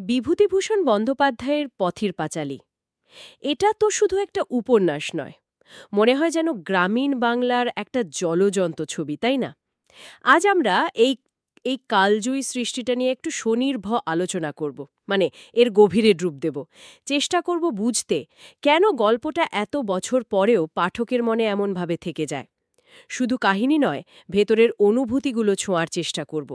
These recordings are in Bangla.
বিভূতিভূষণ বন্দ্যোপাধ্যায়ের পথের পাঁচালী এটা তো শুধু একটা উপন্যাস নয়, মনে হয় যেন গ্রামীণ বাংলার একটা জলজন্ত ছবি, তাই না? আজ আমরা এই এই কালজয়ী সৃষ্টিটা নিয়ে একটু স্বনির্ভ আলোচনা করব, মানে এর গভীরে ডুব দেব। চেষ্টা করব বুঝতে কেন গল্পটা এত বছর পরেও পাঠকের মনে এমনভাবে থেকে যায়। শুধু কাহিনী নয়, ভেতরের অনুভূতিগুলো ছোঁয়ার চেষ্টা করব।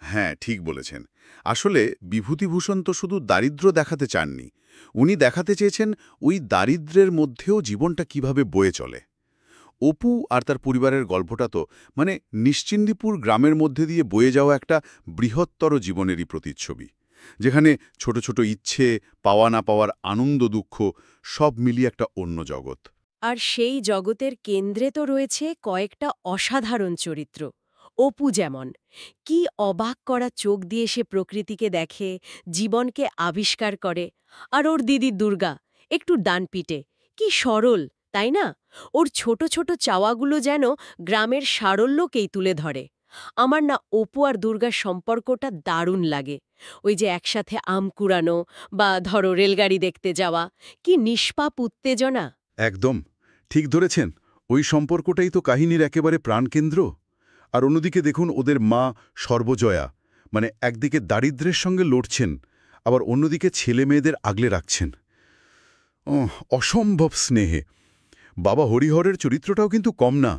হ্যাঁ, ঠিক বলেছেন। আসলে বিভূতিভূষণ তো শুধু দারিদ্র্য দেখাতে চাননি। উনি দেখাতে চেয়েছেন ওই দারিদ্র্যের মধ্যেও জীবনটা কিভাবে বয়ে চলে। অপু আর তার পরিবারের গল্পটা তো মানে নিশ্চিন্দিপুর গ্রামের মধ্যে দিয়ে বয়ে যাওয়া একটা বৃহত্তর জীবনেরই প্রতিচ্ছবি, যেখানে ছোট ছোট ইচ্ছে, পাওয়া না পাওয়ার আনন্দ দুঃখ সব মিলিয়ে একটা অন্য জগৎ। আর সেই জগতের কেন্দ্রে তো রয়েছে কয়েকটা অসাধারণ চরিত্র। অপু যেমন, কি অবাক করা চোখ দিয়ে সে প্রকৃতিকে দেখে, জীবনকে আবিষ্কার করে। আর ওর দিদি দুর্গা, একটু ডানপিটে, কি সরল, তাই না? ওর ছোট ছোট চাওয়াগুলো যেন গ্রামের সারল্যকেই তুলে ধরে। আমার না অপু আর দুর্গার সম্পর্কটা দারুণ লাগে। ওই যে একসাথে আম কুড়ানো বা ধরো রেলগাড়ি দেখতে যাওয়া, কি নিষ্পাপ উত্তেজনা। একদম ঠিক ধরেছেন। ওই সম্পর্কটাই তো কাহিনীর একেবারে প্রাণকেন্দ্র। আর অন্যদিকে দেখুন ওদের মা সর্বজয়া, মানে একদিকে দারিদ্র্যের সঙ্গে লড়ছেন, আবার অন্যদিকে ছেলে মেয়েদের আগলে রাখছেন অসম্ভব স্নেহে। বাবা হরিহরের চরিত্রটাও কিন্তু কম না।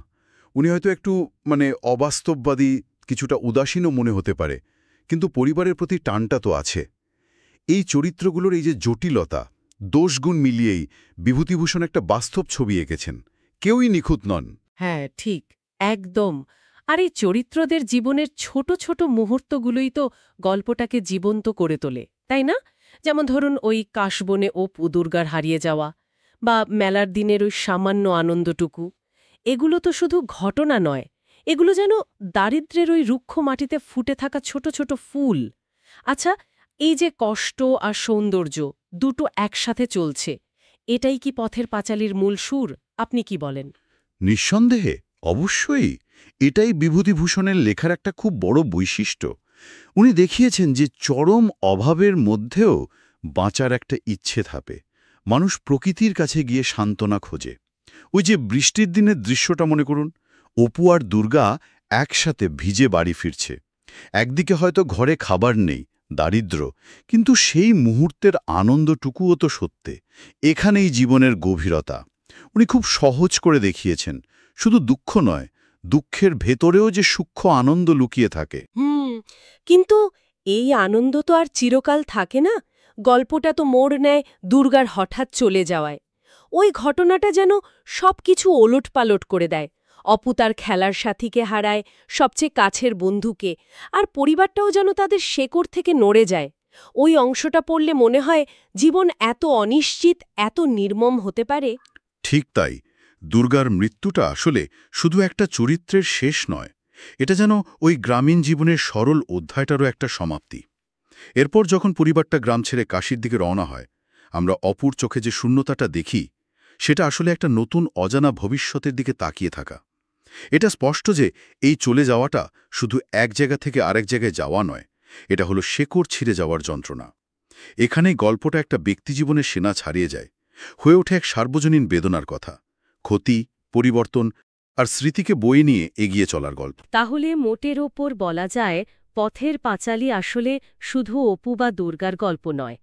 উনি হয়তো একটু অবাস্তববাদী, কিছুটা উদাসীনও মনে হতে পারে, কিন্তু পরিবারের প্রতি টানটা তো আছে। এই চরিত্রগুলোর এই যে জটিলতা, দোষগুণ মিলিয়েই বিভূতিভূষণ একটা বাস্তব ছবি এঁকেছেন। কেউই নিখুঁত নন। হ্যাঁ, ঠিক, একদম। আর এই চরিত্রদের জীবনের ছোট ছোট মুহূর্তগুলোই তো গল্পটাকে জীবন্ত করে তোলে, তাই না? যেমন ধরুন ওই কাশবনে অপু দুর্গার হারিয়ে যাওয়া, বা মেলার দিনের ওই সামান্য আনন্দটুকু। এগুলো তো শুধু ঘটনা নয়, এগুলো যেন দারিদ্র্যের ওই রুক্ষ মাটিতে ফুটে থাকা ছোট ছোট ফুল। আচ্ছা, এই যে কষ্ট আর সৌন্দর্য দুটো একসাথে চলছে, এটাই কি পথের পাঁচালীর মূল সুর? আপনি কি বলেন? নিঃসন্দেহে, অবশ্যই। এটাই বিভূতিভূষণের লেখার একটা খুব বড় বৈশিষ্ট্য। উনি দেখিয়েছেন যে চরম অভাবের মধ্যেও বাঁচার একটা ইচ্ছে থাকে। মানুষ প্রকৃতির কাছে গিয়ে সান্ত্বনা খোঁজে। ওই যে বৃষ্টির দিনের দৃশ্যটা মনে করুন, অপু আর দুর্গা একসাথে ভিজে বাড়ি ফিরছে। একদিকে হয়তো ঘরে খাবার নেই, দারিদ্র্য, কিন্তু সেই মুহূর্তের আনন্দটুকুও তো সত্যি। এখানেই জীবনের গভীরতা উনি খুব সহজ করে দেখিয়েছেন। শুধু দুঃখ নয়, দুঃখের ভেতরেও যে সূক্ষ্ম আনন্দ লুকিয়ে থাকে। কিন্তু এই আনন্দ তো আর চিরকাল থাকে না। গল্পটা তো মোড় নেয় দুর্গার হঠাৎ চলে যাওয়ায়। ওই ঘটনাটা যেন সবকিছু ওলটপালট করে দেয়। অপু তার খেলার সাথীকে হারায়, সবচেয়ে কাছের বন্ধুকে, আর পরিবারটাও যেন তাদের শেকড় থেকে নড়ে যায়। ওই অংশটা পড়লে মনে হয় জীবন এত অনিশ্চিত, এত নির্মম হতে পারে। ঠিক তাই। দুর্গার মৃত্যুটা আসলে শুধু একটা চরিত্রের শেষ নয়, এটা যেন ওই গ্রামীণ জীবনের সরল অধ্যায়টারও একটা সমাপ্তি। এরপর যখন পরিবারটা গ্রাম ছেড়ে কাশীর দিকে রওনা হয়, আমরা অপুর চোখে যে শূন্যতাটা দেখি, সেটা আসলে একটা নতুন অজানা ভবিষ্যতের দিকে তাকিয়ে থাকা। এটা স্পষ্ট যে এই চলে যাওয়াটা শুধু এক জায়গা থেকে আরেক জায়গায় যাওয়া নয়, এটা হলো শেকড় ছিঁড়ে যাওয়ার যন্ত্রণা। এখানেই গল্পটা একটা ব্যক্তিজীবনের সেনা ছাড়িয়ে যায়, হয়ে ওঠে এক সার্বজনীন বেদনার কথা। ক্ষতি, পরিবর্তন আর স্মৃতিকে বয়ে নিয়ে এগিয়ে চলার গল্প। তাহলে মোটের ওপর বলা যায়, পথের পাঁচালী আসলে শুধু অপু বা দুর্গার গল্প নয়।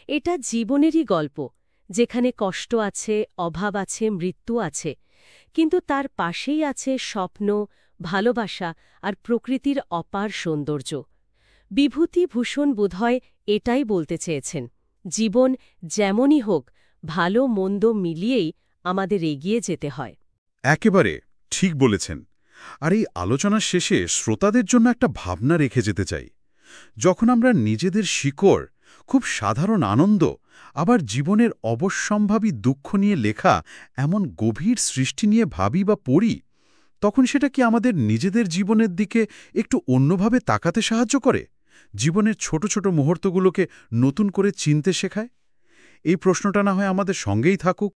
এটা জীবনেরই গল্প, যেখানে কষ্ট আছে, অভাব আছে, মৃত্যু আছে, কিন্তু তার পাশেই আছে স্বপ্ন, ভালোবাসা আর প্রকৃতির অপার সৌন্দর্য। বিভূতিভূষণ বোধহয় এটাই বলতে চেয়েছেন, জীবন যেমনই হোক, ভালো মন্দ মিলিয়েই আমাদের এগিয়ে যেতে হয়। একেবারে ঠিক বলেছেন। আর এই আলোচনার শেষে শ্রোতাদের জন্য একটা ভাবনা রেখে যেতে চাই। যখন আমরা নিজেদের শিকড়, খুব সাধারণ আনন্দ, আবার জীবনের অবশ্যম্ভাবী দুঃখ নিয়ে লেখা এমন গভীর সৃষ্টি নিয়ে ভাবি বা পড়ি, তখন সেটা কি আমাদের নিজেদের জীবনের দিকে একটু অন্যভাবে তাকাতে সাহায্য করে? জীবনের ছোট ছোট মুহূর্তগুলোকে নতুন করে চিনতে শেখায়? এই প্রশ্নটা না হয় আমাদের সঙ্গেই থাকুক।